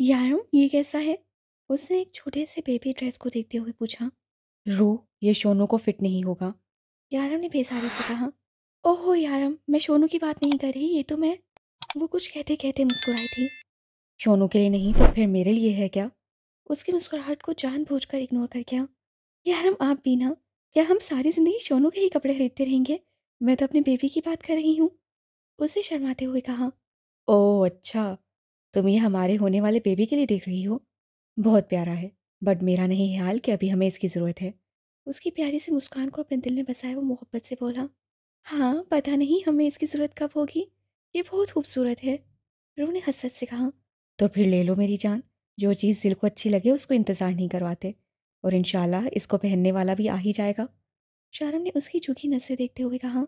यारों ये कैसा है? उसने एक छोटे से बेबी ड्रेस को देखते हुए पूछा। रू, ये शोनू को फिट नहीं होगा। यारम ने बेसारी से कहा। ओहो यारम, मैं शोनू की बात नहीं कर रही, ये तो मैं। वो कुछ कहते कहते मुस्कुराई थी। शोनू के लिए नहीं तो फिर मेरे लिए है क्या? उसकी मुस्कुराहट को जानबूझकर इग्नोर कर गया। यारम आप भी ना, क्या हम सारी जिंदगी शोनू के ही कपड़े खरीदते रहेंगे? मैं तो अपने बेबी की बात कर रही हूँ। उसे शर्माते हुए कहा। ओह अच्छा, तुम ये हमारे होने वाले बेबी के लिए देख रही हो। बहुत प्यारा है, बट मेरा नहीं ख्याल कि अभी हमें इसकी ज़रूरत है। उसकी प्यारी सी मुस्कान को अपने दिल में बसाए वो मोहब्बत से बोला। हाँ पता नहीं हमें इसकी ज़रूरत कब होगी। ये बहुत खूबसूरत है। रू ने हसरत से कहा। तो फिर ले लो मेरी जान। जो चीज़ दिल को अच्छी लगे उसको इंतज़ार नहीं करवाते। और इंशाल्लाह इसको पहनने वाला भी आ ही जाएगा। शारम ने उसकी झुकी नजरें देखते हुए कहा।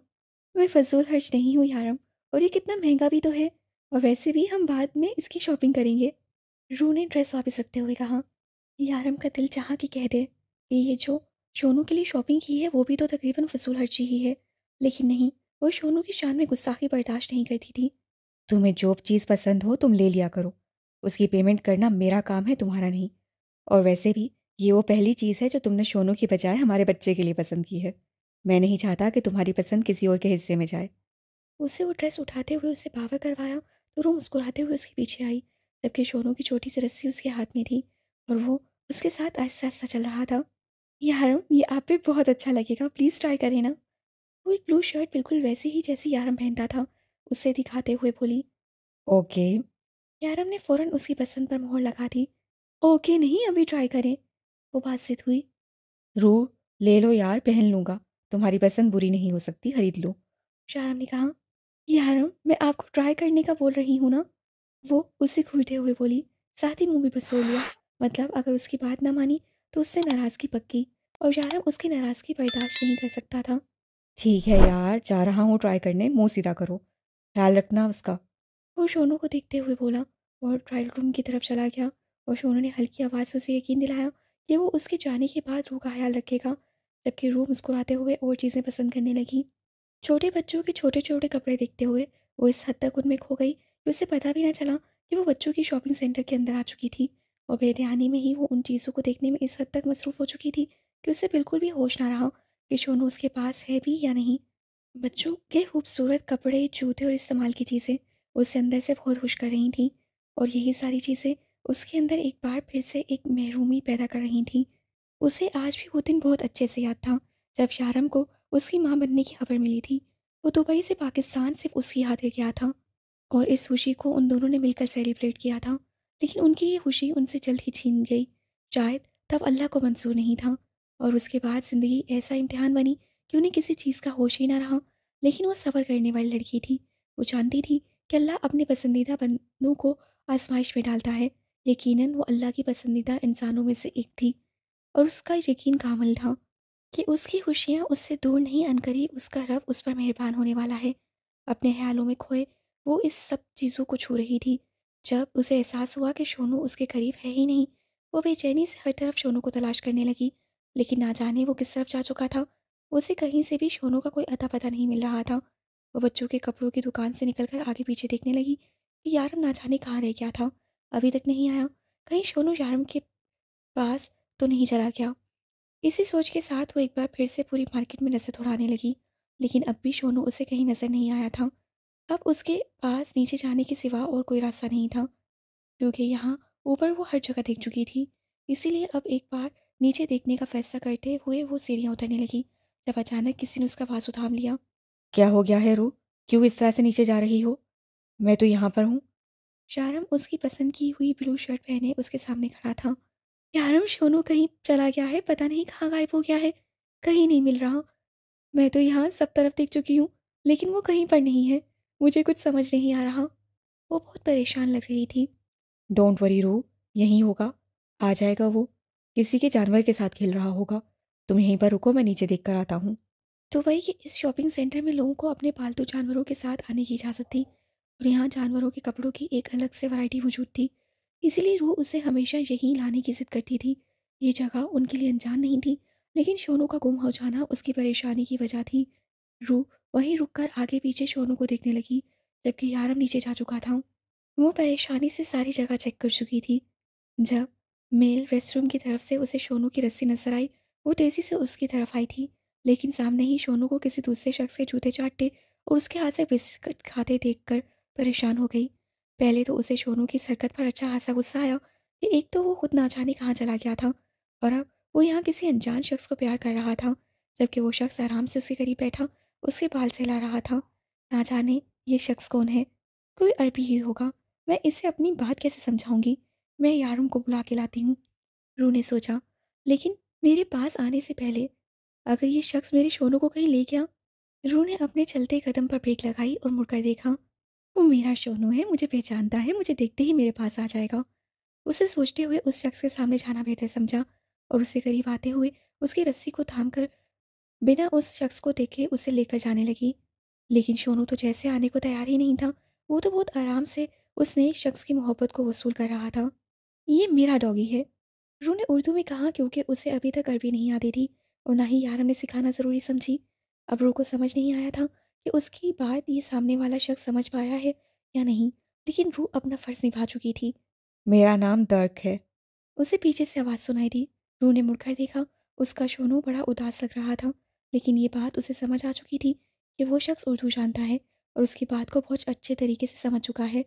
मैं फजूल खर्च नहीं हूँ यारम, और ये कितना महंगा भी तो है। और वैसे भी हम बाद में इसकी शॉपिंग करेंगे। रू ने ड्रेस वापस रखते हुए कहा। यारम का दिल चाहा कि कह दे कि ये जो शोनू के लिए शॉपिंग की है वो भी तो तकरीबन फजूल खर्ची ही है। लेकिन नहीं, वो शोनू की शान में गुस्ताखी बर्दाश्त नहीं करती थी। तुम्हें जो चीज़ पसंद हो तुम ले लिया करो। उसकी पेमेंट करना मेरा काम है, तुम्हारा नहीं। और वैसे भी ये वो पहली चीज़ है जो तुमने शोनू की बजाय हमारे बच्चे के लिए पसंद की है। मैं नहीं चाहता कि तुम्हारी पसंद किसी और के हिस्से में जाए। उससे वो ड्रेस उठाते हुए उसे बावर करवाया तो रू मुस्कुराते हुए उसके पीछे आई, जबकि शोनू की छोटी सी रस्सी उसके हाथ में थी और वो उसके साथ आहिस्ता आहिस्ता चल रहा था। यारम ये आप पे बहुत अच्छा लगेगा, प्लीज़ ट्राई करें ना। वो एक ब्लू शर्ट बिल्कुल वैसी ही जैसी यारम पहनता था उससे दिखाते हुए बोली। ओके। यारम ने फ़ौरन उसकी पसंद पर मोहर लगा दी। ओके नहीं, अभी ट्राई करें। वो बातचीत हुई। रू, ले लो यार, पहन लूँगा। तुम्हारी पसंद बुरी नहीं हो सकती, खरीद लो। शारम ने कहा। यारम मैं आपको ट्राई करने का बोल रही हूँ ना। वो उसे घूरते हुए बोली, साथ ही मुंह भी बसोड़ लिया। मतलब अगर उसकी बात ना मानी तो उससे नाराज़गी पक्की। और यारम उसकी नाराज़गी बर्दाश्त नहीं कर सकता था। ठीक है यार, जा रहा हूँ ट्राई करने, मुँह सीधा करो। ख्याल रखना उसका। वो शोनू को देखते हुए बोला और ट्रायल रूम की तरफ चला गया। और शोनू ने हल्की आवाज़ से उसे यकीन दिलाया कि वो उसके जाने के बाद रू का ख्याल रखेगा, जबकि रू मुस्कुराते हुए और चीज़ें पसंद करने लगी। छोटे बच्चों के छोटे छोटे कपड़े देखते हुए वो इस हद तक उनमें खो गई कि उसे पता भी ना चला कि वो बच्चों की शॉपिंग सेंटर के अंदर आ चुकी थी। और बेध्यानी में ही वो उन चीज़ों को देखने में इस हद तक मसरूफ़ हो चुकी थी कि उसे बिल्कुल भी होश ना रहा कि शोनू उसके पास है भी या नहीं। बच्चों के खूबसूरत कपड़े, जूते और इस्तेमाल की चीज़ें उसे अंदर से बहुत खुश कर रही थीं। और यही सारी चीज़ें उसके अंदर एक बार फिर से एक महरूमी पैदा कर रही थीं। उसे आज भी वो दिन बहुत अच्छे से याद था जब शारम को उसकी माँ बनने की खबर मिली थी। वो दुबई से पाकिस्तान सिर्फ उसकी खातिर गया था और इस खुशी को उन दोनों ने मिलकर सेलिब्रेट किया था। लेकिन उनकी ये खुशी उनसे जल्द ही छीन गई। शायद तब अल्लाह को मंजूर नहीं था। और उसके बाद ज़िंदगी ऐसा इम्तिहान बनी कि उन्हें किसी चीज़ का होश ही ना रहा। लेकिन वो सब्र करने वाली लड़की थी। वो जानती थी कि अल्लाह अपने पसंदीदा बंदों को आजमाइश में डालता है। यकीनन वो अल्लाह की पसंदीदा इंसानों में से एक थी। और उसका यकीन कामिल था कि उसकी खुशियाँ उससे दूर नहीं, अनकरीब उसका रब उस पर मेहरबान होने वाला है। अपने ख्यालों में खोए वो इस सब चीज़ों को छू रही थी जब उसे एहसास हुआ कि शोनू उसके करीब है ही नहीं। वो बेचैनी से हर तरफ शोनू को तलाश करने लगी, लेकिन ना जाने वो किस तरफ जा चुका था। उसे कहीं से भी शोनू का कोई अता पता नहीं मिल रहा था। वो बच्चों के कपड़ों की दुकान से निकलकर आगे पीछे देखने लगी कि यारम ना जाने कहाँ रह गया था। अभी तक नहीं आया। कहीं शोनू यारम के पास तो नहीं चला गया। इसी सोच के साथ वो एक बार फिर से पूरी मार्केट में नज़र दौड़ाने लगी, लेकिन अब भी शोनू उसे कहीं नज़र नहीं आया था। अब उसके पास नीचे जाने के सिवा और कोई रास्ता नहीं था, क्योंकि यहाँ ऊपर वो हर जगह देख चुकी थी। इसीलिए अब एक बार नीचे देखने का फैसला करते हुए वो सीढ़ियाँ उतरने लगी, जब अचानक किसी ने उसका बाजू थाम लिया। क्या हो गया है रू? क्यों इस तरह से नीचे जा रही हो? मैं तो यहाँ पर हूँ। शारम उसकी पसंद की हुई ब्लू शर्ट पहने उसके सामने खड़ा था। यारम शोनू कहीं चला गया है, पता नहीं कहाँ गायब हो गया है। कहीं नहीं मिल रहा। मैं तो यहाँ सब तरफ देख चुकी हूँ, लेकिन वो कहीं पर नहीं है। मुझे कुछ समझ नहीं आ रहा। वो बहुत परेशान लग रही थी। डोंट वरी रू, यहीं होगा। आ जाएगा वो। किसी के जानवर के साथ खेल रहा होगा। तुम यहीं पर रुको, मैं नीचे देख कर आता हूँ। दुबई के इस शॉपिंग सेंटर में लोगों को अपने पालतू जानवरों के साथ आने की इजाज़त थी और यहाँ जानवरों के कपड़ों की एक अलग से वैरायटी मौजूद थी। इसीलिए रूह उसे हमेशा यहीं लाने की जिद करती थी। ये जगह उनके लिए अनजान नहीं थी, लेकिन शोनू का गुम हो जाना उसकी परेशानी की वजह थी। रूह वहीं रुककर आगे पीछे शोनू को देखने लगी, जबकि यारम नीचे जा चुका था। वो परेशानी से सारी जगह चेक कर चुकी थी। जब मेल रेस्टरूम की तरफ से उसे शोनू की रस्सी नजर आई, वो तेज़ी से उसकी तरफ आई थी, लेकिन सामने ही शोनू को किसी दूसरे शख्स के जूते चाटते और उसके हाथ से बिस्किट खाते देखकर परेशान हो गई। पहले तो उसे शोनू की इस हरकत पर अच्छा खासा गुस्सा आया कि एक तो वो खुद ना जाने कहाँ चला गया था और अब वो यहाँ किसी अनजान शख्स को प्यार कर रहा था, जबकि वो शख्स आराम से उसके करीब बैठा उसके बाल सहला रहा था। ना जाने ये शख्स कौन है, कोई अरबी ही होगा। मैं इसे अपनी बात कैसे समझाऊंगी? मैं यारों को बुला के लाती हूँ, रू ने सोचा। लेकिन मेरे पास आने से पहले अगर ये शख्स मेरे शोनू को कहीं ले गया। रू ने अपने चलते कदम पर ब्रेक लगाई और मुड़कर देखा। वो मेरा शोनू है, मुझे पहचानता है, मुझे देखते ही मेरे पास आ जाएगा। उसे सोचते हुए उस शख्स के सामने जाना बेहतर समझा और उसके करीब आते हुए उसकी रस्सी को थाम कर बिना उस शख्स को देखे उसे लेकर जाने लगी। लेकिन शोनू तो जैसे आने को तैयार ही नहीं था। वो तो बहुत आराम से उस नए शख्स की मोहब्बत को वसूल कर रहा था। ये मेरा डॉगी है, रू ने उर्दू में कहा, क्योंकि उसे अभी तक अरबी नहीं आती थी और ना ही यारम ने सिखाना ज़रूरी समझी। अब रू को समझ नहीं आया था कि उसकी बात ये सामने वाला शख्स समझ पाया है या नहीं, लेकिन रू अपना फ़र्ज़ निभा चुकी थी। मेरा नाम दर्क है। उसे पीछे से आवाज़ सुनाई दी। रू ने मुड़कर देखा। उसका शोनू बड़ा उदास लग रहा था, लेकिन ये बात उसे समझ आ चुकी थी कि वो शख्स उर्दू जानता है और उसकी बात को बहुत अच्छे तरीके से समझ चुका है।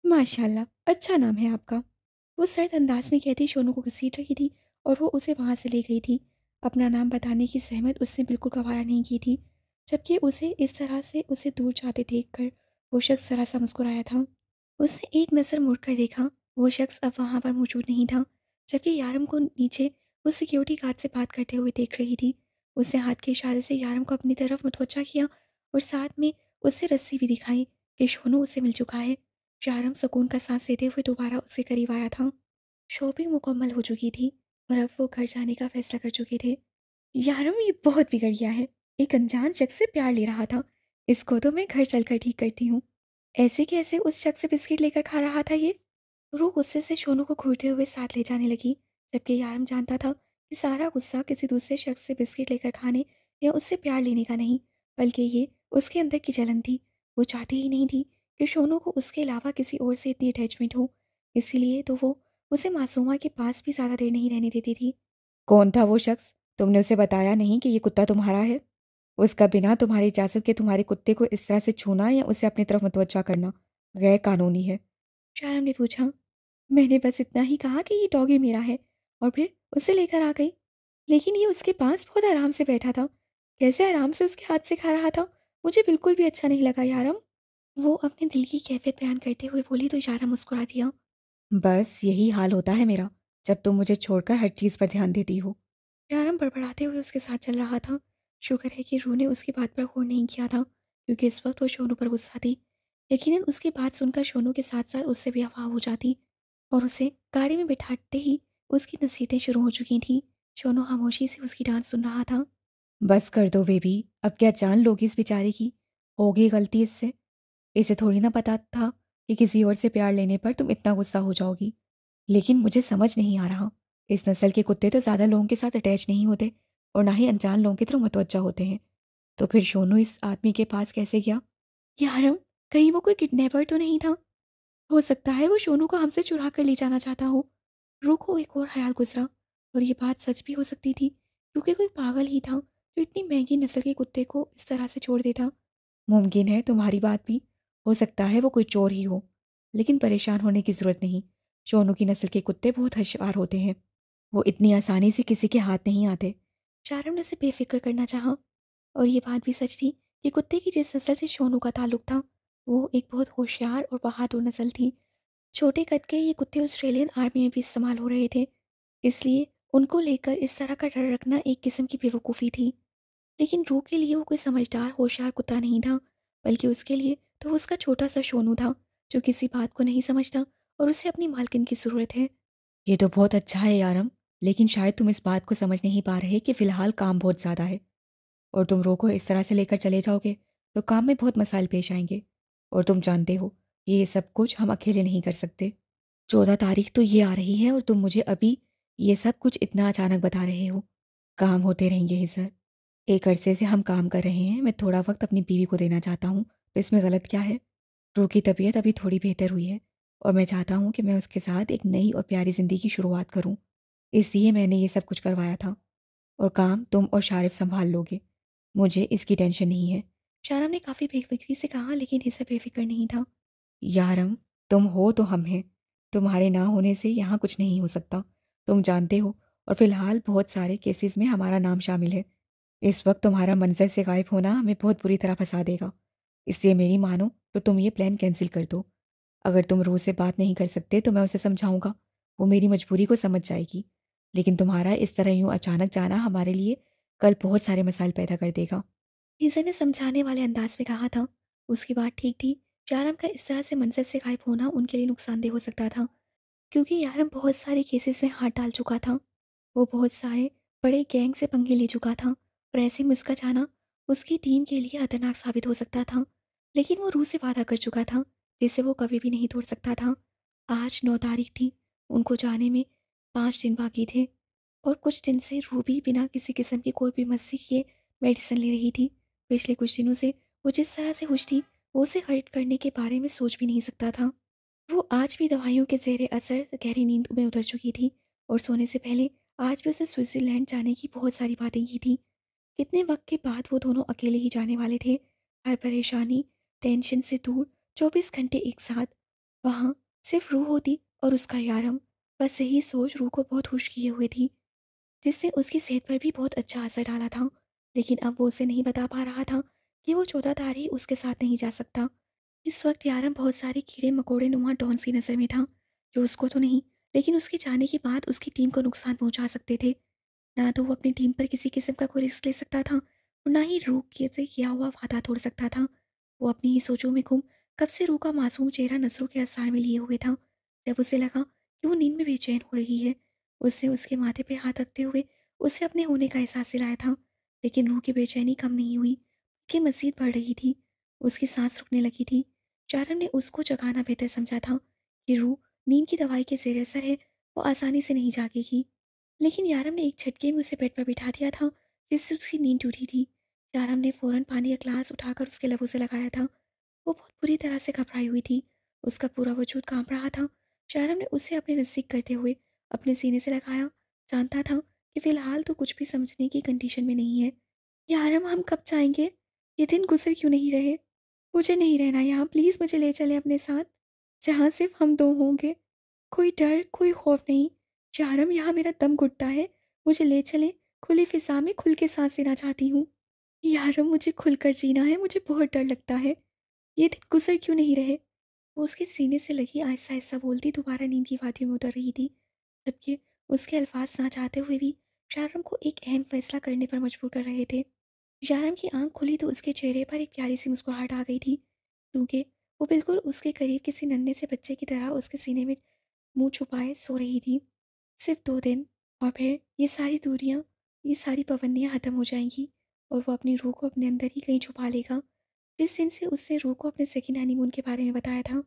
माशाल्लाह, अच्छा नाम है आपका, वो सर्द अंदाज में कहती शोनू को घसीट रही थी और वो उसे वहाँ से ले गई थी। अपना नाम बताने की सहमत उसने बिल्कुल गवारा नहीं की थी, जबकि उसे इस तरह से उसे दूर जाते देखकर वो शख्स जरा सा मुस्कुराया था। उसने एक नज़र मुड़कर देखा। वो शख्स अब वहाँ पर मौजूद नहीं था, जबकि यारम को नीचे वो सिक्योरिटी गार्ड से बात करते हुए देख रही थी। उसने हाथ के इशारे से यारम को अपनी तरफ मुतवज्जा किया और साथ में उससे रस्सी भी दिखाई कि शोनू उसे मिल चुका है। यारम सुकून का सांस लेते हुए दोबारा उसके करीब आया था। शॉपिंग मुकम्मल हो चुकी थी और अब वो घर जाने का फैसला कर चुके थे। यारम, ये बहुत बिगड़ गया है, एक अनजान शख्स से प्यार ले रहा था, इसको तो मैं घर चलकर ठीक करती हूँ। ऐसे कैसे उस शख्स से बिस्किट लेकर खा रहा था ये? रूह गुस्से से शोनू को घूरते हुए साथ ले जाने लगी, जबकि यारम जानता था कि सारा गुस्सा किसी दूसरे शख्स से बिस्किट लेकर खाने या उससे प्यार लेने का नहीं, बल्कि ये उसके अंदर की जलन थी। वो चाहती ही नहीं थी कि शोनू को उसके अलावा किसी और से इतनी अटैचमेंट हो, इसीलिए तो वो उसे मासूमा के पास भी ज़्यादा देर नहीं रहने देती थी। कौन था वो शख्स? तुमने उसे बताया नहीं कि ये कुत्ता तुम्हारा है? उसका बिना तुम्हारी इजाज़त के तुम्हारे कुत्ते को इस तरह से छूना या उसे अपनी तरफ मुतवज्जा करना गैर कानूनी है। शायरा ने पूछा। मैंने बस इतना ही कहा कि ये डॉगी मेरा है और फिर उसे लेकर आ गई, लेकिन ये उसके पास बहुत आराम से बैठा था, कैसे आराम से उसके हाथ से खा रहा था, मुझे बिल्कुल भी अच्छा नहीं लगा यारम। वो अपने दिल की कैफियत बयान करते हुए बोली तो यारम मुस्कुरा दिया। बस यही हाल होता है मेरा, जब तुम मुझे छोड़कर हर चीज़ पर ध्यान देती हो। यारम बड़बड़ाते हुए उसके साथ चल रहा था। शुक्र है कि रू ने उसकी बात पर गौर नहीं किया था, क्योंकि इस वक्त वो शोनू पर गुस्सा थी। यकीनन उसकी बात सुनकर शोनू के साथ साथ उससे भी अफवाह हो जाती और उसे गाड़ी में बिठाते ही उसकी नसीहतें शुरू हो चुकी थीं। शोनू खामोशी से उसकी डांट सुन रहा था। बस कर दो बेबी, अब क्या जान लोगी इस बेचारे की? होगी गलती इससे। इसे थोड़ी ना पता था कि किसी और से प्यार लेने पर तुम इतना गुस्सा हो जाओगी। लेकिन मुझे समझ नहीं आ रहा, इस नस्ल के कुत्ते तो ज़्यादा लोगों के साथ अटैच नहीं होते और ना ही अनजान लोगों की तरफ मुतवज्जा होते हैं। तो फिर शोनू इस आदमी के पास कैसे गया? यारम, कहीं वो कोई किडनैपर तो नहीं था? हो सकता है वो शोनू को हमसे चुरा कर ले जाना चाहता हो। रूह को एक और ख्याल गुजरा और ये बात सच भी हो सकती थी, क्योंकि कोई पागल ही था जो इतनी महंगी नस्ल के कुत्ते को इस तरह से छोड़ देता। मुमकिन है तुम्हारी बात भी। हो सकता है वो कोई चोर ही हो। लेकिन परेशान होने की ज़रूरत नहीं। शोनू की नस्ल के कुत्ते बहुत होशियार होते हैं। वो इतनी आसानी से किसी के हाथ नहीं आते। शारम ने उसे बेफिक्र करना चाहा और ये बात भी सच थी कि कुत्ते की जिस नस्ल से शोनू का ताल्लुक था, वो एक बहुत होशियार और बहादुर नस्ल थी। छोटे कद के ये कुत्ते ऑस्ट्रेलियन आर्मी में भी इस्तेमाल हो रहे थे, इसलिए उनको लेकर इस तरह का डर रखना एक किस्म की बेवकूफ़ी थी। लेकिन रू के लिए वो कोई समझदार होशियार कुत्ता नहीं था, बल्कि उसके लिए तो वो उसका छोटा सा शोनू था, जो किसी बात को नहीं समझता और उसे अपनी मालकिन की ज़रूरत है। ये तो बहुत अच्छा है यारम, लेकिन शायद तुम इस बात को समझ नहीं पा रहे कि फ़िलहाल काम बहुत ज़्यादा है और तुम रो को इस तरह से लेकर चले जाओगे तो काम में बहुत मसाइल पेश आएंगे। और तुम जानते हो, ये सब कुछ हम अकेले नहीं कर सकते। 14 तारीख तो ये आ रही है और तुम मुझे अभी ये सब कुछ इतना अचानक बता रहे हो। काम होते रहेंगे ही सर। एक अरसे से हम काम कर रहे हैं, मैं थोड़ा वक्त अपनी बीवी को देना चाहता हूँ, तो इसमें गलत क्या है? रू की तबीयत अभी थोड़ी बेहतर हुई है, और मैं चाहता हूँ कि मैं उसके साथ एक नई और प्यारी ज़िंदगी की शुरुआत करूँ। इसलिए मैंने ये सब कुछ करवाया था और काम तुम और शारिफ सँभाल लोगे। मुझे इसकी टेंशन नहीं है। शाहराम ने काफ़ी बेफिक्री से कहा, लेकिन हिस्सा बेफिक्र नहीं था। यारम, तुम हो तो हम हैं। तुम्हारे ना होने से यहाँ कुछ नहीं हो सकता। तुम जानते हो, और फ़िलहाल बहुत सारे केसेस में हमारा नाम शामिल है। इस वक्त तुम्हारा मंज़र से गायब होना हमें बहुत बुरी तरह फँसा देगा। इसलिए मेरी मानो तो तुम ये प्लान कैंसिल कर दो। अगर तुम रूह से बात नहीं कर सकते तो मैं उसे समझाऊँगा। वो मेरी मजबूरी को समझ जाएगी। लेकिन तुम्हारा इस तरह यूँ अचानक जाना हमारे लिए कल बहुत सारे मसाइल पैदा कर देगा। नीसा ने समझाने वाले अंदाज में कहा था। उसकी बात ठीक थी। शाहराम का इस तरह से मंजर से गायब होना उनके लिए नुकसानदेह हो सकता था, क्योंकि यारम बहुत सारे केसेस में हाथ डाल चुका था। वो बहुत सारे बड़े गैंग से पंगे ले चुका था, और ऐसे में उसका जाना उसकी टीम के लिए खतरनाक साबित हो सकता था। लेकिन वो रूह से वादा कर चुका था, जिसे वो कभी भी नहीं तोड़ सकता था। आज 9 तारीख थी। उनको जाने में 5 दिन बाकी थे, और कुछ दिन से रूह भी बिना किसी किस्म की कोई भी मस्ती किए मेडिसिन ले रही थी। पिछले कुछ दिनों से वो जिस तरह से खुश थी, वो उसे हर्ट करने के बारे में सोच भी नहीं सकता था। वो आज भी दवाइयों के ज़ेरे असर गहरी नींद में उतर चुकी थी, और सोने से पहले आज भी उसे स्विट्ज़रलैंड जाने की बहुत सारी बातें की थी। कितने वक्त के बाद वो दोनों अकेले ही जाने वाले थे, हर परेशानी, टेंशन से दूर, 24 घंटे एक साथ। वहाँ सिर्फ रूह होती और उसका यारम। बस यही सोच रूह को बहुत खुश किए हुए थी, जिससे उसकी सेहत पर भी बहुत अच्छा असर डाला था। लेकिन अब वो उसे नहीं बता पा रहा था कि वो 14 तारीख उसके साथ नहीं जा सकता। इस वक्त यारम बहुत सारे कीड़े मकोड़े नुमा डॉन्स की नज़र में था, जो उसको तो नहीं, लेकिन उसके जाने के बाद उसकी टीम को नुकसान पहुंचा सकते थे। ना तो वो अपनी टीम पर किसी किस्म का कोई रिस्क ले सकता था, और ना ही रूह के से किया हुआ वादा तोड़ सकता था। वो अपनी ही सोचों में गुम कब से रूह का मासूम चेहरा नजरों के आसार में लिए हुए था। जब उसे लगा कि वो नींद में बेचैन हो रही है, उससे उसके माथे पे हाथ रखते हुए उसे अपने होने का एहसास दिलाया था। लेकिन रूह की बेचैनी कम नहीं हुई, कि मजीद बढ़ रही थी। उसकी सांस रुकने लगी थी। चारण ने उसको जगाना बेहतर समझा था कि रूह नींद की दवाई के जेर असर है, वो आसानी से नहीं जागेगी। लेकिन यारम ने एक झटके में उसे बेड पर बिठा दिया था, जिससे उसकी नींद टूटी थी। यारम ने फौरन पानी का ग्लास उठाकर उसके लबों से लगाया था। वो बहुत बुरी तरह से घबराई हुई थी। उसका पूरा वजूद कांप रहा था। शायरम ने उसे अपने नज़दीक करते हुए अपने सीने से लगाया। जानता था कि फ़िलहाल तो कुछ भी समझने की कंडीशन में नहीं है। यारम, हम कब जाएंगे? ये दिन गुजर क्यों नहीं रहे? मुझे नहीं रहना यहाँ, प्लीज़ मुझे ले चलें अपने साथ, जहाँ सिर्फ हम दो होंगे। कोई डर, कोई खौफ नहीं। यारम, यहाँ मेरा दम घुटता है। मुझे ले चलें, खुली फ़िज़ा में खुल के सांस लेना चाहती हूँ। यारम, मुझे खुलकर जीना है, मुझे बहुत डर लगता है। ये दिन गुजर क्यों नहीं रहे? वो उसके सीने से लगी आहिस्ता-आहिस्ता बोलती दोबारा नींद की वादियों में उतर रही थी, जबकि उसके अल्फाज ना चाहते हुए भी शाहरुख को एक अहम फैसला करने पर मजबूर कर रहे थे। शाहरुख की आंख खुली तो उसके चेहरे पर एक प्यारी सी मुस्कुराहट आ गई थी, क्योंकि वो बिल्कुल उसके करीब किसी नन्हे से बच्चे की तरह उसके सीने में मुंह छुपाए सो रही थी। सिर्फ 2 दिन, और फिर ये सारी दूरियां, ये सारी पाबंदियां खत्म हो जाएंगी, और वो अपनी रूह को अपने अंदर ही कहीं छुपा लेगा। जिस दिन से उसने रूह को अपने सेकंड हनीमून के बारे में बताया था,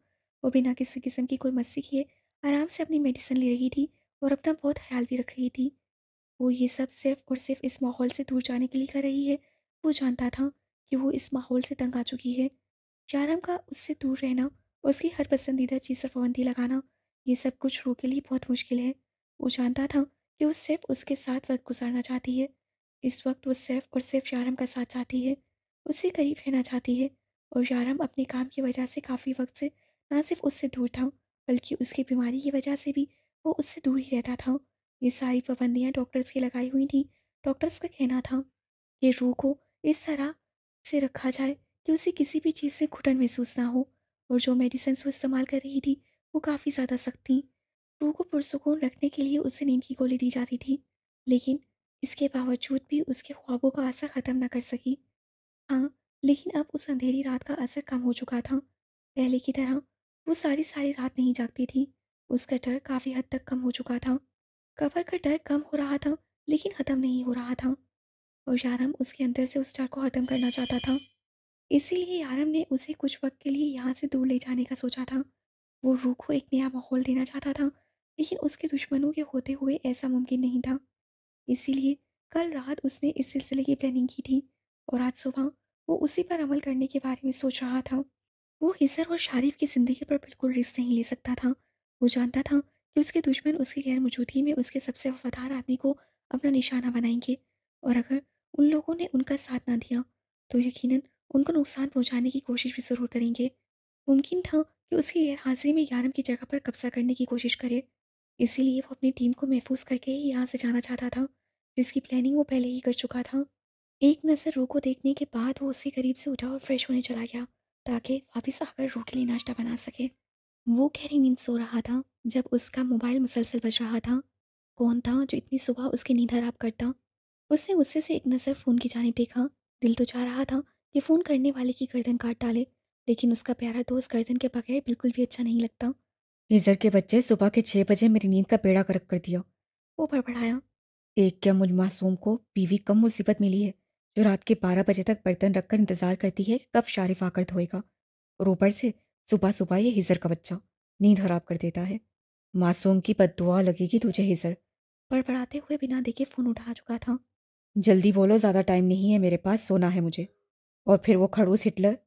वो बिना किसी किस्म की कोई मस्ती किए आराम से अपनी मेडिसिन ले रही थी, और अपना बहुत ख्याल भी रख रही थी। वो ये सब सिर्फ और सिर्फ इस माहौल से दूर जाने के लिए कर रही है। वो जानता था कि वो इस माहौल से तंग आ चुकी है। शारम का उससे दूर रहना, उसकी हर पसंदीदा चीज़ पर पाबंदी लगाना, ये सब कुछ रूह के लिए बहुत मुश्किल है। वो जानता था कि वो सिर्फ उसके साथ वक्त गुजारना चाहती है। इस वक्त वो सिर्फ और सिर्फ शारम का साथ चाहती है, उससे करीब रहना चाहती है। और शारम अपने काम की वजह से काफ़ी वक्त से ना सिर्फ उससे दूर था, बल्कि उसकी बीमारी की वजह से भी वो उससे दूर ही रहता था। ये सारी पाबंदियाँ डॉक्टर्स की लगाई हुई थी। डॉक्टर्स का कहना था कि रूह को इस तरह से रखा जाए कि उसे किसी भी चीज़ में घुटन महसूस ना हो, और जो मेडिसिन वो इस्तेमाल कर रही थी, वो काफ़ी ज़्यादा सख्त थी। रूह को पुरसुकून रखने के लिए उसे नींद की गोली दी जाती थी, लेकिन इसके बावजूद भी उसके ख्वाबों का असर ख़त्म ना कर सकी। हाँ, लेकिन अब उस अंधेरी रात का असर कम हो चुका था। पहले की तरह वो सारी सारी रात नहीं जागती थी। उसका डर काफ़ी हद तक कम हो चुका था। कबर का डर कम हो रहा था, लेकिन ख़त्म नहीं हो रहा था, और यारम उसके अंदर से उस डर को ख़त्म करना चाहता था। इसीलिए यारम ने उसे कुछ वक्त के लिए यहाँ से दूर ले जाने का सोचा था। वो रूह को एक नया माहौल देना चाहता था, लेकिन उसके दुश्मनों के होते हुए ऐसा मुमकिन नहीं था। इसीलिए कल रात उसने इस सिलसिले की प्लानिंग की थी, और आज सुबह वो उसी पर अमल करने के बारे में सोच रहा था। वो हिजर और शारिफ की ज़िंदगी पर बिल्कुल रिस्क नहीं ले सकता था। वो जानता था कि उसके दुश्मन उसकी गैर मौजूदगी में उसके सबसे वफादार आदमी को अपना निशाना बनाएंगे, और अगर उन लोगों ने उनका साथ ना दिया तो यकीनन उनको नुकसान पहुंचाने की कोशिश भी ज़रूर करेंगे। मुमकिन था कि उसकी गैर हाजिरी में यारम की जगह पर कब्जा करने की कोशिश करे। इसीलिए वो अपनी टीम को महफूज करके ही यहाँ से जाना चाहता था, जिसकी प्लानिंग वो पहले ही कर चुका था। एक नज़र रू को देखने के बाद वो उससे करीब से उठा और फ्रेश होने चला गया, ताकि वापस आकर रू के लिए नाश्ता बना सके। वो गहरी नींद सो रहा था जब उसका मोबाइल मुसलसल बज रहा था। कौन था जो इतनी सुबह उसकी नींद हराम करता? उसने गुस्से से एक नज़र फ़ोन की जानिब देखा। दिल तो चाह रहा था कि फ़ोन करने वाले की गर्दन काट डाले, लेकिन उसका प्यारा दोस्त गर्दन के बगैर बिल्कुल भी अच्छा नहीं लगता। हिजर के बच्चे सुबह के 6 बजे मेरी नींद का बेड़ा गर्क कर दिया। वो बड़बड़ाया। एक क्या मुझ मासूम को बीवी कम मुसीबत मिली है, जो रात के 12 बजे तक बर्तन रखकर इंतजार करती है कि कब शारिफ आकर धोएगा। और ऊपर से सुबह सुबह ये हिजर का बच्चा नींद खराब कर देता है। मासूम की बद्दुआ लगेगी तुझे हिजर। बड़बड़ाते हुए बिना देखे फ़ोन उठा चुका था। जल्दी बोलो, ज़्यादा टाइम नहीं है मेरे पास, सोना है मुझे। और फिर वो खड़ूस हिटलर,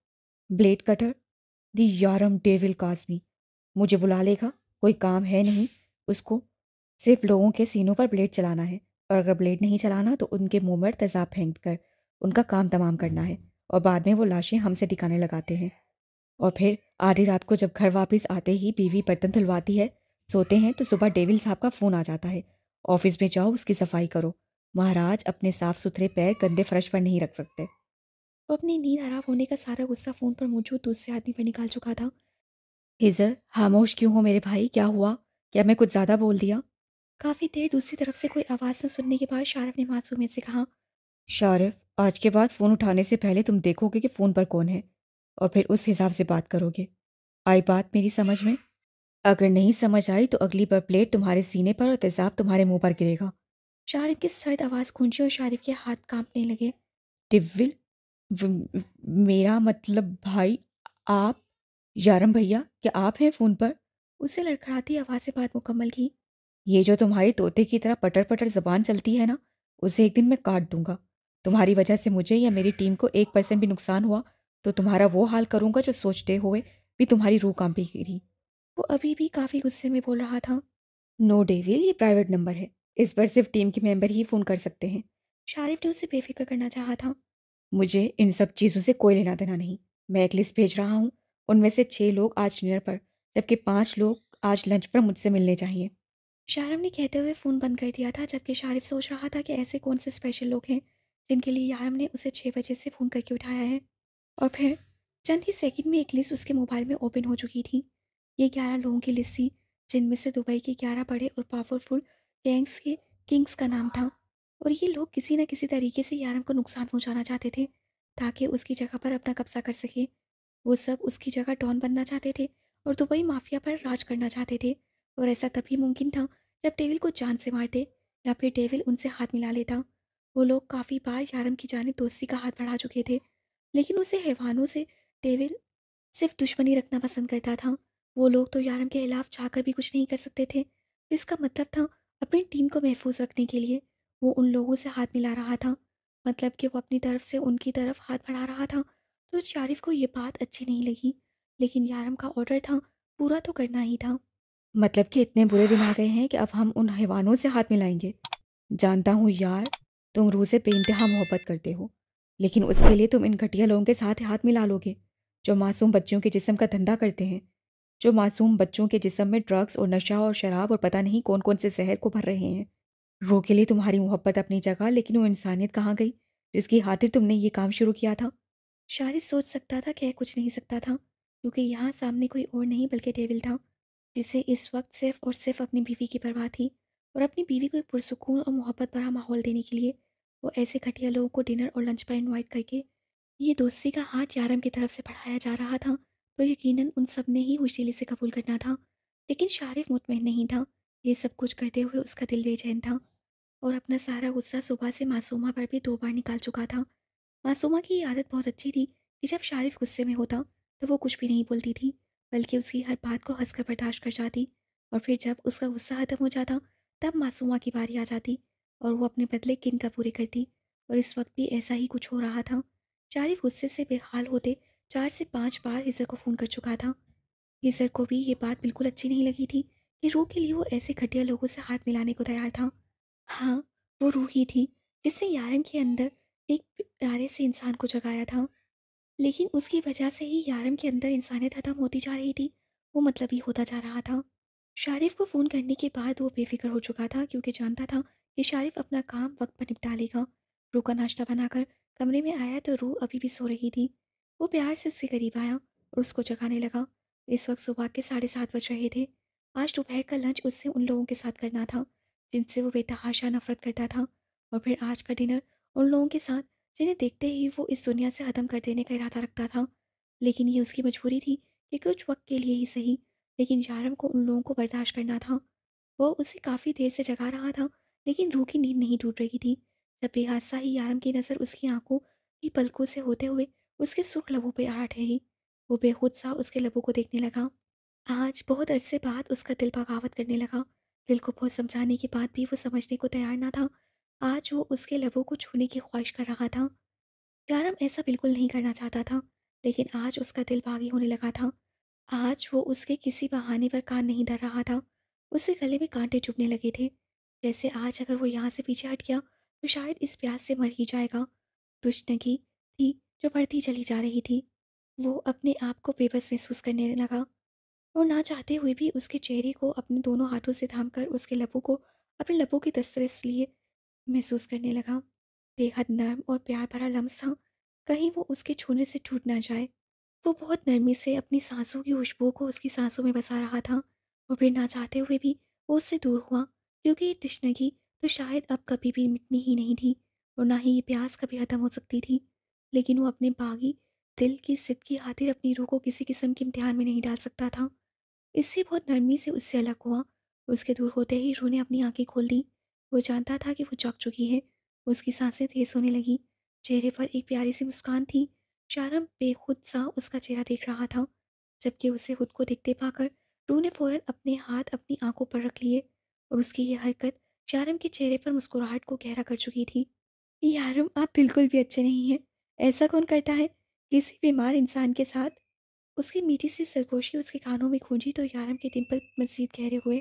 ब्लेड कटर, दी यारम डेविल काज़मी मुझे बुला लेगा। कोई काम है नहीं उसको, सिर्फ लोगों के सीनों पर ब्लेड चलाना है। और अगर ब्लेड नहीं चलाना तो उनके मुंह में तेजाब फेंक कर उनका काम तमाम करना है। और बाद में वो लाशें हमसे टिकाने लगाते हैं। और फिर आधी रात को जब घर वापस आते ही बीवी बर्तन धुलवाती है, सोते हैं तो सुबह डेविल साहब का फ़ोन आ जाता है। ऑफिस में जाओ, उसकी सफाई करो। महाराज अपने साफ सुथरे पैर गंदे फर्श पर नहीं रख सकते। वो अपनी नींद हराम होने का सारा गुस्सा फ़ोन पर मौजूद दूसरे आदमी पर निकाल चुका था। हिजर, खामोश क्यों हो मेरे भाई? क्या हुआ? क्या मैं कुछ ज़्यादा बोल दिया? काफ़ी देर दूसरी तरफ से कोई आवाज़ न सुनने के बाद शारफ ने मासूमियत से कहा। शारिफ, आज के बाद फ़ोन उठाने से पहले तुम देखोगे कि फ़ोन पर कौन है, और फिर उस हिसाब से बात करोगे। आई बात मेरी समझ में? अगर नहीं समझ आई तो अगली बार प्लेट तुम्हारे सीने पर और तेजाब तुम्हारे मुंह पर गिरेगा। शारिफ की सर्द आवाज़ गूंजी और शारिफ के हाथ कांपने लगे। टिविल, मेरा मतलब भाई, आप, यारम भैया, क्या आप हैं फ़ोन पर? उसे लड़खड़ाती आवाज़ से बात मुकम्मल की। ये जो तुम्हारी तोते की तरह पटर पटर ज़बान चलती है ना, उसे एक दिन मैं काट दूंगा। तुम्हारी वजह से मुझे या मेरी टीम को 1% भी नुकसान हुआ तो तुम्हारा वो हाल करूंगा जो सोचते हुए भी तुम्हारी रूह कांपी गिरी। वो अभी भी काफ़ी गुस्से में बोल रहा था। नो डेविल, ये प्राइवेट नंबर है। इस पर सिर्फ टीम के मेंबर ही फ़ोन कर सकते हैं। शारिफ ने उसे बेफिक्र करना चाहा था। मुझे इन सब चीज़ों से कोई लेना देना नहीं। मैं एक लिस्ट भेज रहा हूँ। उनमें से 6 लोग आज डिनर पर, जबकि 5 लोग आज लंच पर मुझसे मिलने चाहिए। शारम ने कहते हुए फ़ोन बंद कर दिया था, जबकि शारिफ सोच रहा था कि ऐसे कौन से स्पेशल लोग हैं जिनके लिए यारम ने उसे 6 बजे से फ़ोन करके उठाया है। और फिर चंद ही सेकंड में एक लिस्ट उसके मोबाइल में ओपन हो चुकी थी। ये 11 लोगों की लिस्ट थी, जिनमें से दुबई के 11 बड़े और पावरफुल गैंग्स के किंग्स का नाम था। और ये लोग किसी न किसी तरीके से यारम को नुकसान पहुंचाना चाहते थे, ताकि उसकी जगह पर अपना कब्जा कर सके। वो सब उसकी जगह डॉन बनना चाहते थे और दुबई माफिया पर राज करना चाहते थे। और ऐसा तभी मुमकिन था जब डेविल को जान से मारते, या फिर डेविल उनसे हाथ मिला लेता। वो लोग काफ़ी बार यारम की जानिब दोस्ती का हाथ बढ़ा चुके थे, लेकिन उसे हैवानों से डेविल सिर्फ दुश्मनी रखना पसंद करता था। वो लोग तो यारम के खिलाफ चाहकर भी कुछ नहीं कर सकते थे। इसका मतलब था, अपनी टीम को महफूज रखने के लिए वो उन लोगों से हाथ मिला रहा था। मतलब कि वो अपनी तरफ से उनकी तरफ हाथ बढ़ा रहा था। तो शारिफ को ये बात अच्छी नहीं लगी, लेकिन यारम का ऑर्डर था, पूरा तो करना ही था। मतलब कि इतने बुरे दिन आ गए हैं कि अब हम उन हैवानों से हाथ मिलाएंगे। जानता हूँ यार, तुम रूह से बेइंतहा मोहब्बत करते हो, लेकिन उसके लिए तुम इन घटिया लोगों के साथ हाथ मिला लोगे, जो मासूम बच्चों के जिस्म का धंधा करते हैं, जो मासूम बच्चों के जिस्म में ड्रग्स और नशा और शराब और पता नहीं कौन कौन से जहर को भर रहे हैं। रूह के लिए तुम्हारी मोहब्बत अपनी जगह, लेकिन वो इंसानियत कहाँ गई जिसकी खातिर तुमने ये काम शुरू किया था? शारिफ सोच सकता था, कह कुछ नहीं सकता था, क्योंकि यहाँ सामने कोई और नहीं बल्कि डेविल था, जिसे इस वक्त सिर्फ और सिर्फ अपनी बीवी की परवाह थी। और अपनी बीवी को एक पुरसुकून और मोहब्बत भरा माहौल देने के लिए वो ऐसे घटिया लोगों को डिनर और लंच पर इनवाइट करके ये दोस्ती का हाथ यारम की तरफ से बढ़ाया जा रहा था, तो यकीनन उन सब ने ही होशीली से कबूल करना था। लेकिन शारिफ मुतमईन नहीं था। ये सब कुछ करते हुए उसका दिल बेचैन था, और अपना सारा गुस्सा सुबह से मासूमा पर भी 2 बार निकाल चुका था। मासूमा की ये आदत बहुत अच्छी थी कि जब शारिफ गुस्से में होता तो वो कुछ भी नहीं बोलती थी, बल्कि उसकी हर बात को हंसकर बर्दाश्त कर जाती। और फिर जब उसका गुस्सा खत्म हो जाता, तब मासूमा की बारी आ जाती और वो अपने बदले किन का पूरे करती। और इस वक्त भी ऐसा ही कुछ हो रहा था। शारिफ गुस्से से बेहाल होते 4 से 5 बार हिजर को फ़ोन कर चुका था। हिजर को भी ये बात बिल्कुल अच्छी नहीं लगी थी कि रूह के लिए वो ऐसे घटिया लोगों से हाथ मिलाने को तैयार था। हाँ, वो रूह ही थी जिसने यारम के अंदर एक प्यारे से इंसान को जगाया था। लेकिन उसकी वजह से ही यारम के अंदर इंसानियत खत्म होती जा रही थी। वो मतलबी होता जा रहा था। शारिफ को फ़ोन करने के बाद वो बेफिक्र हो चुका था क्योंकि जानता था कि शारिफ अपना काम वक्त पर निपटा लेगा। रूह का नाश्ता बनाकर कमरे में आया तो रूह अभी भी सो रही थी। वो प्यार से उसके करीब आया और उसको जगाने लगा। इस वक्त सुबह के 7:30 बज रहे थे। आज दोपहर का लंच उससे उन लोगों के साथ करना था जिनसे वो बेतहाशा नफरत करता था, और फिर आज का डिनर उन लोगों के साथ जिन्हें देखते ही वो इस दुनिया से ख़त्म कर देने का इरादा रखता था। लेकिन ये उसकी मजबूरी थी कि कुछ वक्त के लिए ही सही, लेकिन यारम को उन लोगों को बर्दाश्त करना था। वो उसे काफ़ी देर से जगा रहा था, लेकिन रूह की नींद नहीं टूट रही थी। जब बेहादसा ही यारम की नज़र उसकी आंखों की पलकों से होते हुए उसके सुर्ख लबों पर आ ठहरी। वो बेखुद सा उसके लबों को देखने लगा। आज बहुत अरसे बाद उसका दिल बगावत करने लगा। दिल को बहुत समझाने के बाद भी वो समझने को तैयार ना था। आज वो उसके लबों को छूने की ख्वाहिश कर रहा था। यारम ऐसा बिल्कुल नहीं करना चाहता था, लेकिन आज उसका दिल बागी होने लगा था। आज वो उसके किसी बहाने पर कान नहीं धर रहा था। उसके गले में कांटे चुभने लगे थे। जैसे आज अगर वो यहाँ से पीछे हट गया तो शायद इस प्यास से मर ही जाएगा। तृष्णगी थी जो बढ़ती चली जा रही थी। वो अपने आप को बेबस महसूस करने लगा और ना चाहते हुए भी उसके चेहरे को अपने दोनों हाथों से थामकर उसके लबों को अपने लबों की दस्तरस लिए महसूस करने लगा। बेहद नर्म और प्यार भरा लम्स था, कहीं वो उसके छूने से टूट ना जाए। वो बहुत नरमी से अपनी सांसों की खुशबू को उसकी सांसों में बसा रहा था, और फिर ना चाहते हुए भी वो उससे दूर हुआ, क्योंकि ये तश्नगी तो शायद अब कभी भी मिटनी ही नहीं थी, और ना ही ये प्यास कभी ख़त्म हो सकती थी। लेकिन वो अपने बागी दिल की जिद की खातिर अपनी रूह को किसी किस्म के इम्तिहान में नहीं डाल सकता था। इससे बहुत नरमी से उससे अलग हुआ। उसके दूर होते ही रूह ने अपनी आंखें खोल दी। वो जानता था कि वो जग चुकी है। उसकी सांसें तेज होने लगी। चेहरे पर एक प्यारी सी मुस्कान थी। शारम बेखुद सा उसका चेहरा देख रहा था, जबकि उसे खुद को दिखते पाकर रूह ने फौरन अपने हाथ अपनी आंखों पर रख लिए, और उसकी यह हरकत शारम के चेहरे पर मुस्कुराहट को गहरा कर चुकी थी। यारम, आप बिल्कुल भी अच्छे नहीं हैं। ऐसा कौन करता है किसी बीमार इंसान के साथ? उसकी मीठी सी सरगोशी उसके कानों में गूंजी तो यारम के डिंपल मज़ीद गहरे हुए।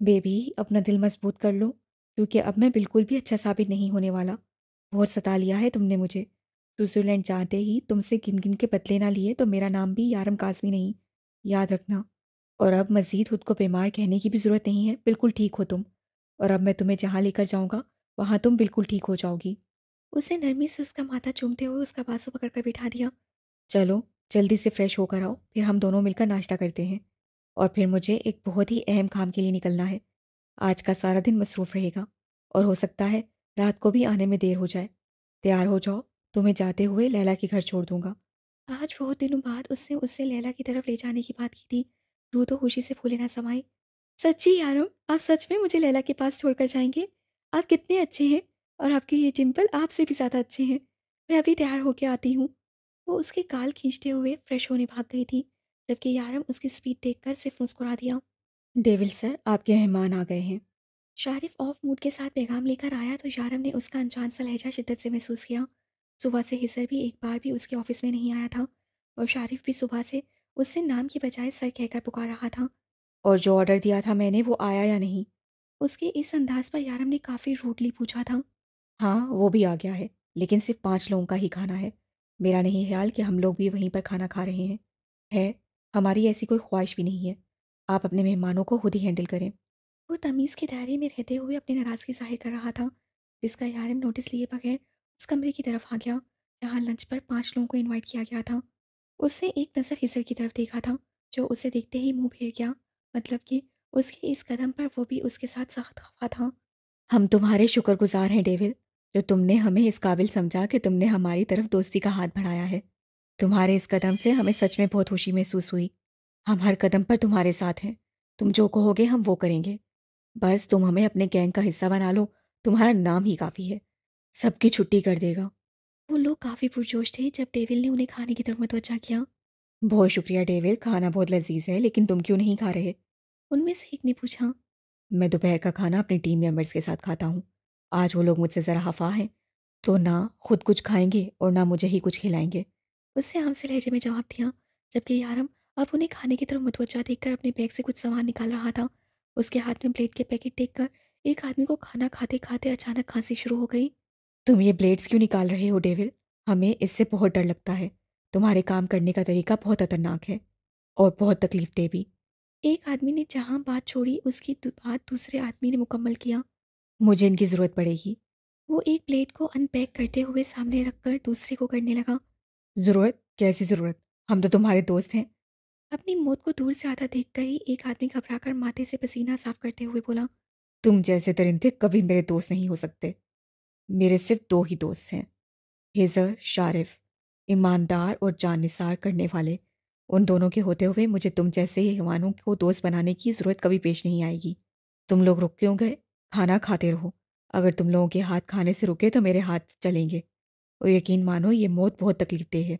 बेबी, अपना दिल मजबूत कर लो, क्योंकि अब मैं बिल्कुल भी अच्छा साबित नहीं होने वाला। बहुत सता लिया है तुमने मुझे। स्विट्ज़रलैंड जाते ही तुमसे गिन-गिन के बदले ना लिए तो मेरा नाम भी यारम काज़मी नहीं, याद रखना। और अब मज़ीद खुद को बीमार कहने की भी ज़रूरत नहीं है, बिल्कुल ठीक हो तुम। और अब मैं तुम्हें जहाँ लेकर जाऊँगा, वहाँ तुम बिल्कुल ठीक हो जाओगी। उसे नरमी से उसका माथा चूमते हुए उसका बाजू पकड़कर बिठा दिया। चलो, जल्दी से फ्रेश होकर आओ, फिर हम दोनों मिलकर नाश्ता करते हैं। और फिर मुझे एक बहुत ही अहम काम के लिए निकलना है। आज का सारा दिन मसरूफ़ रहेगा और हो सकता है रात को भी आने में देर हो जाए। तैयार हो जाओ, तुम्हें जाते हुए लैला के घर छोड़ दूँगा। आज बहुत दिनों बाद उसने उससे लैला की तरफ ले जाने की बात की थी। रूह तो खुशी से फूले न समाई। सच्ची यारम, आप सच में मुझे लैला के पास छोड़कर जाएंगे? आप कितने अच्छे हैं, और आपके ये डिम्पल आपसे भी ज़्यादा अच्छे हैं। मैं अभी तैयार होके आती हूँ। वो उसके गाल खींचते हुए फ्रेश होने भाग गई थी, जबकि यारम उसकी स्पीड देखकर सिर्फ मुस्कुरा दिया। डेविल सर, आपके मेहमान आ गए हैं। शारिफ ऑफ मूड के साथ पैगाम लेकर आया तो यारम ने उसका अनजान सा लहजा शिद्दत से महसूस किया। सुबह से हिसर भी एक बार भी उसके ऑफिस में नहीं आया था, और शारिफ भी सुबह से उससे नाम की बजाय सर कहकर पुकार रहा था। और जो ऑर्डर दिया था मैंने, वो आया या नहीं? उसके इस अंदाज पर यारम ने काफ़ी रूडली पूछा था। हाँ, वो भी आ गया है, लेकिन सिर्फ़ 5 लोगों का ही खाना है। मेरा नहीं ख़्याल कि हम लोग भी वहीं पर खाना खा रहे हैं। है, हमारी ऐसी कोई ख़्वाहिश भी नहीं है। आप अपने मेहमानों को खुद ही हैंडल करें। वो तमीज़ के दायरे में रहते हुए अपनी नाराज़गी जाहिर कर रहा था, जिसका यारम नोटिस लिए बगैर उस कमरे की तरफ आ गया जहाँ लंच पर 5 लोगों को इनवाइट किया गया था। उससे एक नज़र हिसर की तरफ देखा था, जो उसे देखते ही मुंह फेर गया। मतलब कि उसके इस कदम पर वो भी उसके साथ सख्त खफा था। हम तुम्हारे शुक्रगुज़ार हैं डेविल, जो तुमने हमें इस काबिल समझा कि तुमने हमारी तरफ दोस्ती का हाथ बढ़ाया है। तुम्हारे इस कदम से हमें सच में बहुत खुशी महसूस हुई। हम हर कदम पर तुम्हारे साथ हैं। तुम जो कहोगे हम वो करेंगे। बस तुम हमें अपने गैंग का हिस्सा बना लो, तुम्हारा नाम ही काफ़ी है। सबकी छुट्टी कर देगा। वो लोग काफ़ी पुरजोश थे जब डेविल ने उन्हें खाने की तरफ मुतवज्जा किया। बहुत शुक्रिया डेविल, खाना बहुत लजीज है, लेकिन तुम क्यों नहीं खा रहे? उनमें से एक ने पूछा। मैं दोपहर का खाना अपनी टीम मेंबर्स के साथ खाता हूँ। आज वो लोग मुझसे ज़रा खफा हैं, तो ना खुद कुछ खाएंगे और ना मुझे ही कुछ खिलाएंगे। उसने आम से लहजे में जवाब दिया, जबकि यारम अब उन्हें खाने की तरफ मुतवज्जा देखकर अपने बैग से कुछ सामान निकाल रहा था। उसके हाथ में प्लेट के पैकेट देखकर एक आदमी को खाना खाते खाते अचानक खांसी शुरू हो गई। तुम ये ब्लेड्स क्यों निकाल रहे हो डेविल? हमें इससे बहुत डर लगता है। तुम्हारे काम करने का तरीका बहुत खतरनाक है और बहुत तकलीफ भी। एक आदमी ने जहां बात छोड़ी उसकी बात दूसरे आदमी ने मुकम्मल किया। मुझे इनकी ज़रूरत पड़ेगी। वो एक प्लेट को अनपैक करते हुए सामने रखकर दूसरे को करने लगा। ज़रूरत? कैसी ज़रूरत? हम तो तुम्हारे दोस्त हैं। अपनी मौत को दूर से आता देखकर ही एक आदमी घबराकर माथे से पसीना साफ करते हुए बोला। तुम जैसे दरिंदे कभी मेरे दोस्त नहीं हो सकते। मेरे सिर्फ दो ही दोस्त हैं, हेज़र, शारिफ। ईमानदार और जाननिसार करने वाले। उन दोनों के होते हुए मुझे तुम जैसे ही हैवानों को दोस्त बनाने की ज़रूरत कभी पेश नहीं आएगी। तुम लोग रुक क्यों गए? खाना खाते रहो। अगर तुम लोगों के हाथ खाने से रुके तो मेरे हाथ चलेंगे। और यकीन मानो ये मौत बहुत तकलीफदेह है।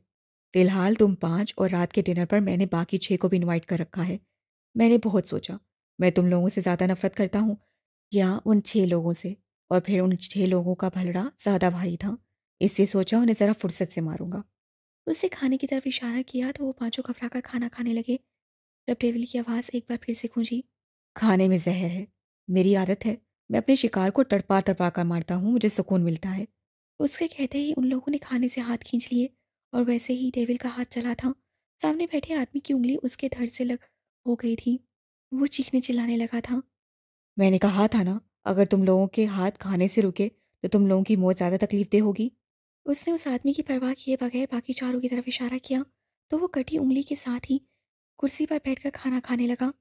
फ़िलहाल तुम 5 और रात के डिनर पर मैंने बाकी 6 को भी इनवाइट कर रखा है। मैंने बहुत सोचा, मैं तुम लोगों से ज़्यादा नफ़रत करता हूँ या उन 6 लोगों से, और फिर उन 6 लोगों का भलड़ा ज़्यादा भारी था। इससे सोचा उन्हें ज़रा फुर्सत से मारूंगा। उससे खाने की तरफ इशारा किया तो वो पांचों घबराकर खाना खाने लगे। तब डेविल की आवाज़ एक बार फिर से गूंजी। खाने में जहर है। मेरी आदत है, मैं अपने शिकार को तड़पा तड़पा कर मारता हूँ, मुझे सुकून मिलता है। उसके कहते ही उन लोगों ने खाने से हाथ खींच लिए और वैसे ही डेविल का हाथ चला था। सामने बैठे आदमी की उंगली उसके धड़ से लग हो गई थी। वो चीखने चिल्लाने लगा था। मैंने कहा था ना, अगर तुम लोगों के हाथ खाने से रुके तो तुम लोगों की मौत ज़्यादा तकलीफदेह होगी। उसने उस आदमी की परवाह किए बगैर बाकी चारों की तरफ इशारा किया तो वो कटी उंगली के साथ ही कुर्सी पर बैठकर खाना खाने लगा।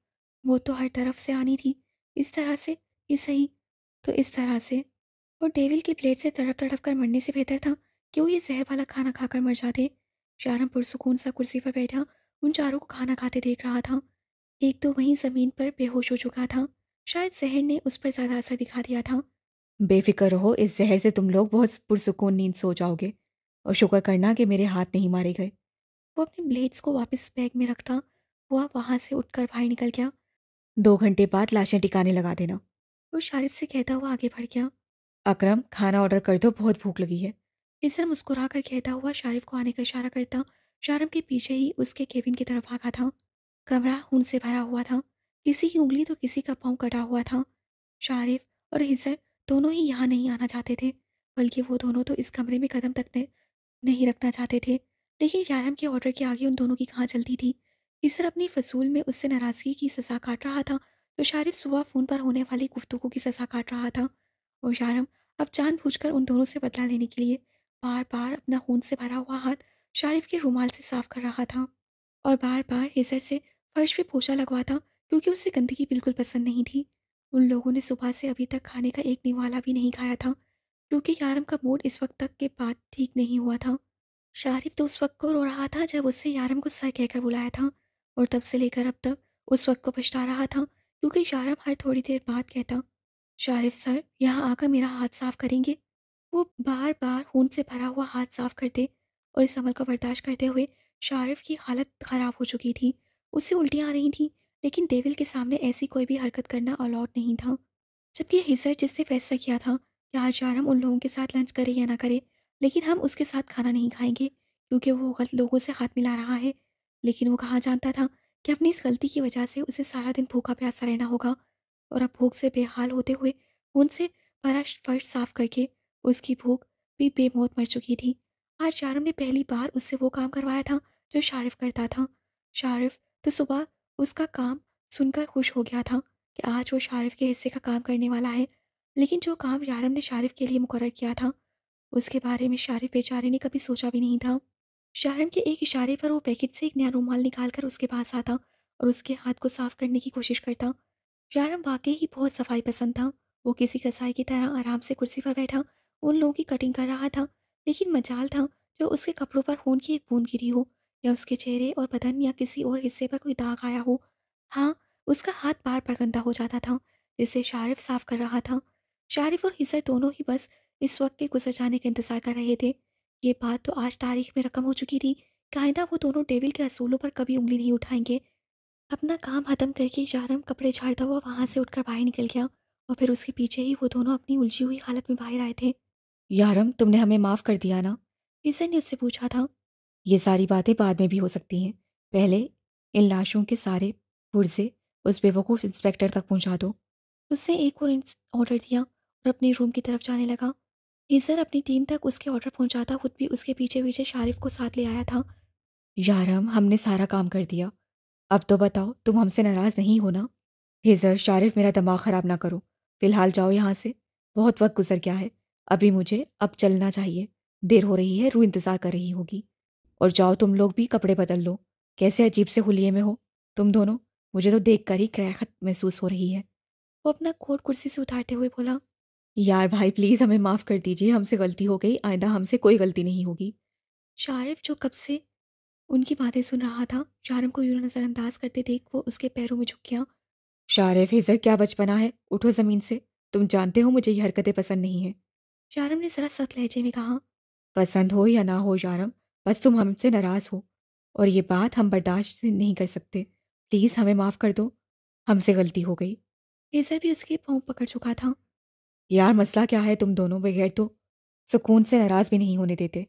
वो तो हर तरफ से आनी थी, इस तरह से, ये सही, तो इस तरह से। और डेविल की प्लेट से तड़प तड़प कर मरने से बेहतर था कि वो ये जहर वाला खाना खाकर मर जाते। शारम पुरसुकून सा कुर्सी पर बैठा उन चारों को खाना खाते देख रहा था। एक तो वहीं जमीन पर बेहोश हो चुका था। शायद जहर ने उस पर ज्यादा असर दिखा दिया था। बेफिक्र रहो, इस जहर से तुम लोग बहुत पुरसुकून नींद सो जाओगे। और शुक्र करना कि मेरे हाथ नहीं मारे गए। वो अपने ब्लेड्स को वापस बैग में रखता हुआ वहां से उठकर बाहर निकल गया 2 घंटे बाद लाशें टिकाने लगा देना। और शारिफ से कहता हुआ आगे बढ़ गया। अकरम, खाना ऑर्डर कर दो, बहुत भूख लगी है। इधर मुस्कुराकर कहता हुआ शारिफ को आने का इशारा करता शारम के पीछे ही उसके केबिन की तरफ भागा था। कमरा खून से भरा हुआ था। किसी की उंगली तो किसी का पाँव कटा हुआ था। शारिफ और हिजर दोनों ही यहाँ नहीं आना चाहते थे, बल्कि वो दोनों तो इस कमरे में कदम तक नहीं रखना चाहते थे। लेकिन यारम के ऑर्डर के आगे उन दोनों की कहाँ चलती थी। हिजर अपनी फसूल में उससे नाराजगी की सजा काट रहा था तो शारिफ सुबह फ़ोन पर होने वाली गुफ्तगू की सजा काट रहा था। और यारम अब जानबूझकर उन दोनों से बदला लेने के लिए बार बार अपना खून से भरा हुआ हाथ शारिफ के रुमाल से साफ कर रहा था और बार बार हिजर से फर्श पे पोछा लगवाता क्योंकि उसे गंदगी बिल्कुल पसंद नहीं थी। उन लोगों ने सुबह से अभी तक खाने का एक निवाला भी नहीं खाया था क्योंकि यारम का मूड इस वक्त तक के बाद ठीक नहीं हुआ था। शारिफ तो उस वक्त को रो रहा था जब उससे यारम को सर कहकर बुलाया था और तब से लेकर अब तक उस वक्त को पछता रहा था क्योंकि यारम हर थोड़ी देर बाद कहता, शारिफ सर यहाँ आकर मेरा हाथ साफ करेंगे। वो बार बार खून से भरा हुआ हाथ साफ करते और इस अमल को बर्दाश्त करते हुए शारिफ की हालत खराब हो चुकी थी। उसे उल्टियाँ आ रही थी, लेकिन डेविल के सामने ऐसी कोई भी हरकत करना अलाउड नहीं था। जबकि हिजर जिसने फैसला किया था कि आज शारम उन लोगों के साथ लंच करे या ना करे, लेकिन हम उसके साथ खाना नहीं खाएंगे क्योंकि वो गलत लोगों से हाथ मिला रहा है। लेकिन वो कहाँ जानता था कि अपनी इस गलती की वजह से उसे सारा दिन भूखा प्यासा रहना होगा और अब भूख से बेहाल होते हुए उनसे फर्श फर्श साफ करके उसकी भूख भी बेमौत मर चुकी थी। आज शारम ने पहली बार उससे वो काम करवाया था जो शारिफ करता था। शारिफ तो सुबह उसका काम सुनकर खुश हो गया था कि आज वो शारिफ के हिस्से का काम करने वाला है। लेकिन जो काम यारम ने शारिफ के लिए मुकर्रर किया था उसके बारे में शारिफ बेचारे ने कभी सोचा भी नहीं था। शारम के एक इशारे पर वो पैकेट से एक नया रूमाल निकालकर उसके पास आता और उसके हाथ को साफ करने की कोशिश करता। यारम वाकई ही बहुत सफाई पसंद था। वो किसी कसाई की तरह आराम से कुर्सी पर बैठा उन लोगों की कटिंग कर रहा था। लेकिन मजाल था जो उसके कपड़ों पर खून की एक बूंद गिरी हो या उसके चेहरे और बदन या किसी और हिस्से पर कोई दाग आया हो। हाँ, उसका हाथ बार बार गंदा हो जाता था जिसे शारिफ साफ कर रहा था। शारिफ और हिजर दोनों ही बस इस वक्त के गुजर जाने का इंतजार कर रहे थे। ये बात तो आज तारीख में रकम हो चुकी थी कि आइंदा वो दोनों डेविल के असूलों पर कभी उंगली नहीं उठाएंगे। अपना काम खत्म करके यारम कपड़े झाड़ता हुआ वहां से उठकर बाहर निकल गया और फिर उसके पीछे ही वो दोनों अपनी उलझी हुई हालत में बाहर आए थे। यारम, तुमने हमें माफ़ कर दिया ना? ईसन ने उससे पूछा था। ये सारी बातें बाद में भी हो सकती हैं। पहले इन लाशों के सारे पुर्जे उस बेवकूफ़ इंस्पेक्टर तक पहुंचा दो। उसने एक और ऑर्डर दिया और अपने रूम की तरफ जाने लगा। ईज़र अपनी टीम तक उसके ऑर्डर पहुंचाता खुद भी उसके पीछे पीछे शारिफ को साथ ले आया था। यारम, हमने सारा काम कर दिया। अब तो बताओ, तुम हमसे नाराज़ नहीं हो ना? हिजर, शारिफ, मेरा दिमाग ख़राब ना करो। फ़िलहाल जाओ यहाँ से। बहुत वक्त गुजर गया है। अभी मुझे अब चलना चाहिए। देर हो रही है, रू इंतज़ार कर रही होगी। और जाओ तुम लोग भी कपड़े बदल लो। कैसे अजीब से हुलिये में हो तुम दोनों। मुझे तो देखकर ही क्रैखत महसूस हो रही है। वो अपना कोट कुर्सी से उतारते हुए बोला। यार भाई, प्लीज़ हमें माफ़ कर दीजिए। हमसे गलती हो गई। आइंदा हमसे कोई गलती नहीं होगी। शारिफ जो कब से उनकी बातें सुन रहा था, शारम को यूं नज़रअंदाज करते देख वो उसके पैरों में झुक गया। शारिफ, हिजर, क्या बचपना है। उठो ज़मीन से। तुम जानते हो मुझे ये हरकतें पसंद नहीं हैं। शारम ने ज़रा सख्त लहजे में कहा। पसंद हो या ना हो यारम, बस तुम हमसे नाराज़ हो और ये बात हम बर्दाश्त से नहीं कर सकते। प्लीज़ हमें माफ़ कर दो। हमसे गलती हो गई। ईज़र भी उसके पाँव पकड़ चुका था। यार, मसला क्या है? तुम दोनों बगैर तो सुकून से नाराज़ भी नहीं होने देते।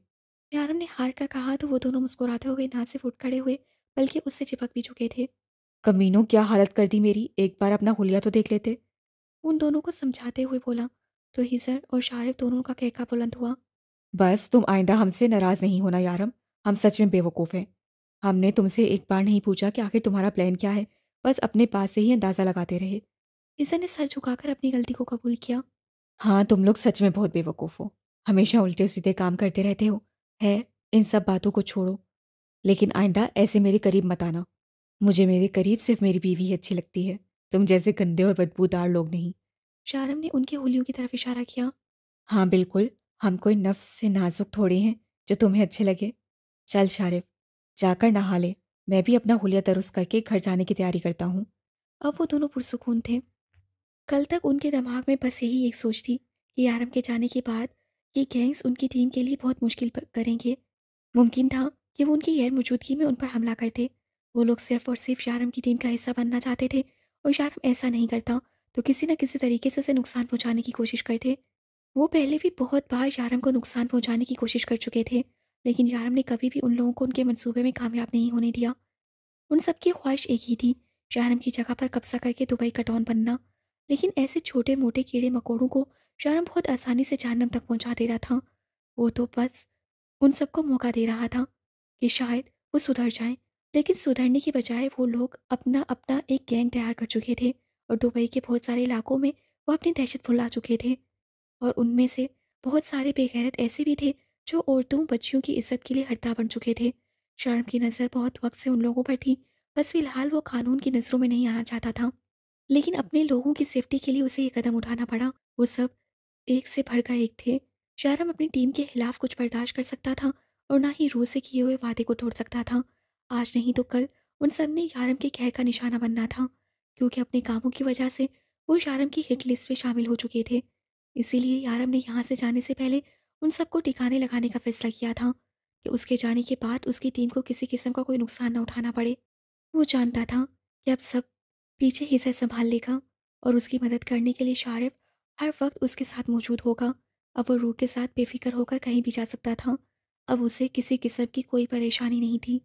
शारम ने हार कर कहा तो वो दोनों मुस्कुराते हुए ना सिर्फ उठ खड़े हुए बल्कि उससे चिपक भी चुके थे। कमीनों, क्या हालत कर दी मेरी। एक बार अपना हुलिया तो देख लेते। उन दोनों को समझाते हुए बोला तो ईज़र और शारिफ दोनों का कहका बुलंद हुआ। बस तुम आइंदा हमसे नाराज़ नहीं होना यारम। हम सच में बेवकूफ़ हैं। हमने तुमसे एक बार नहीं पूछा कि आखिर तुम्हारा प्लान क्या है। बस अपने पास से ही अंदाज़ा लगाते रहे। ईज़र ने सर झुकाकर अपनी गलती को कबूल किया। हाँ, तुम लोग सच में बहुत बेवकूफ़ हो। हमेशा उल्टे-सीधे काम करते रहते हो। है, इन सब बातों को छोड़ो। लेकिन आइंदा ऐसे मेरे करीब मत आना। मुझे मेरे करीब सिर्फ़ मेरी बीवी ही अच्छी लगती है। तुम जैसे गंदे और बदबूदार लोग नहीं। शारम ने उनकी उंगलियों की तरफ इशारा किया। हाँ, बिल्कुल। हम कोई नफ़्स से नाज़ुक थोड़े हैं, जो तुम्हें अच्छे लगे। चल शारिफ़, जाकर नहा ले। मैं भी अपना हुलिया दुरुस्त करके घर जाने की तैयारी करता हूँ। अब वो दोनों पुरसुकून थे। कल तक उनके दिमाग में बस यही एक सोच थी कि यारम के जाने के बाद ये गैंग्स उनकी टीम के लिए बहुत मुश्किल करेंगे। मुमकिन था कि वो उनकी गैर मौजूदगी में उन पर हमला करते। वो लोग सिर्फ और सिर्फ यारम की टीम का हिस्सा बनना चाहते थे और यारम ऐसा नहीं करता तो किसी न किसी तरीके से उसे नुकसान पहुंचाने की कोशिश करते। वो पहले भी बहुत बार यारम को नुकसान पहुंचाने की कोशिश कर चुके थे, लेकिन यारम ने कभी भी उन लोगों को उनके मंसूबे में कामयाब नहीं होने दिया। उन सबकी ख्वाहिश एक ही थी, शारम की जगह पर कब्जा करके दुबई का डॉन बनना। लेकिन ऐसे छोटे मोटे कीड़े मकोड़ों को शारम बहुत आसानी से जहन्नम तक पहुंचा दे रहा था। वो तो बस उन सबको मौका दे रहा था कि शायद वो सुधर जाएं। लेकिन सुधरने की बजाय वो लोग अपना अपना एक गैंग तैयार कर चुके थे और दुबई के बहुत सारे इलाकों में वो अपनी दहशत फैला चुके थे। और उनमें से बहुत सारे बेगैरत ऐसे भी थे जो औरतों बच्चियों की इज्जत के लिए हत्या बन चुके थे। शर्म की नज़र बहुत वक्त से उन लोगों पर थी, बस फिलहाल वो कानून की नज़रों में नहीं आना चाहता था। लेकिन अपने लोगों की सेफ्टी के लिए उसे ये कदम उठाना पड़ा। वो सब एक से भरकर एक थे। शहरम अपनी टीम के खिलाफ कुछ बर्दाश्त कर सकता था और ना ही रूस से किए हुए वादे को तोड़ सकता था। आज नहीं तो कल उन सब ने यारम के कहर का निशाना बनना था, क्योंकि अपने कामों की वजह से वो यारम की हिट लिस्ट में शामिल हो चुके थे। इसीलिए यारम ने यहाँ से जाने से पहले उन सबको ठिकाने लगाने का फैसला किया था कि उसके जाने के बाद उसकी टीम को किसी किस्म का कोई नुकसान न उठाना पड़े। वो जानता था कि अब सब पीछे ही से संभाल लेगा और उसकी मदद करने के लिए शारिफ हर वक्त उसके साथ मौजूद होगा। अब वो रूह के साथ बेफिक्र होकर कहीं भी जा सकता था। अब उसे किसी किस्म की कोई परेशानी नहीं थी।